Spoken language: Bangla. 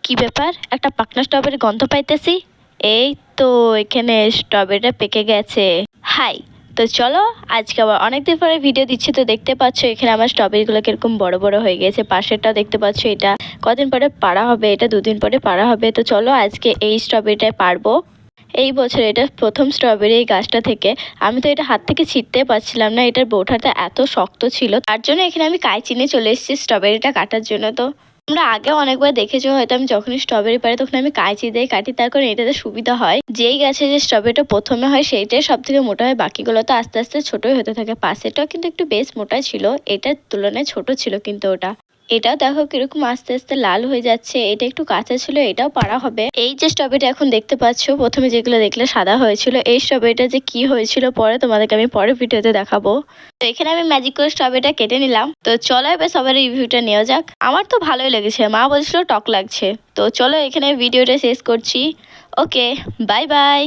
কি ব্যাপার, একটা পাকনা স্ট্রবেরির গন্ধ পাইতেছি। এই তো এখানে স্ট্রবেরিটা পেকে গেছে। হাই, তো চলো আজকে আবার অনেকদিন পরে ভিডিও দিচ্ছি। তো দেখতে পাচ্ছ এখানে আমার স্ট্রবেরিগুলো কিরকম বড় বড় হয়ে গেছে। পাশেরটাও দেখতে পাচ্ছ, এটা কদিন পরে পাড়া হবে, এটা দুদিন পরে পাড়া হবে। তো চলো আজকে এই স্ট্রবেরিটাই পারবো। এই বছর এটা প্রথম স্ট্রবেরি এই গাছটা থেকে। আমি তো এটা হাত থেকে ছিঁড়তে পারছিলাম না, এটার বোটাটা এত শক্ত ছিল। তার জন্য এখানে আমি কাঁচি নিয়ে চলে এসেছি স্ট্রবেরিটা কাটার জন্য। তো তোমরা আগেও অনেকবার দেখেছো হয়তো, আমি যখনই স্ট্রবেরি পারি তখন আমি কাঁচি দিয়ে কাটি, তার কারণ এটাতে সুবিধা হয়। যেই গাছে যে স্ট্রবেরিটা প্রথমে হয় সেইটাই সব থেকে মোটা হয়, বাকিগুলো তো আস্তে আস্তে ছোটই হতে থাকে। পাশেটাও কিন্তু একটু বেশ মোটা ছিল, এটার তুলনায় ছোট ছিল কিন্তু ওটা। এটাও দেখো কিরকম আস্তে আস্তে লাল হয়ে যাচ্ছে। এটা একটু কাঁচা ছিল, এটাও পাড়া হবে। এই যে স্ট্রবেরিটা এখন দেখতে পাচ্ছ, প্রথমে যেগুলো দেখলে সাদা হয়েছিল, এই স্ট্রবেরিটা যে কি হয়েছিল পরে তোমাদেরকে আমি পরের ভিডিওতে দেখাবো। তো এখানে আমি ম্যাজিক করে স্ট্রবেরিটা কেটে নিলাম। তো চলো এবার সবার রিভিউটা নেওয়া যাক। আমার তো ভালোই লেগেছে, মা বলছিল টক লাগছে। তো চলো এখানে ভিডিওটা শেষ করছি। ওকে, বাই বাই।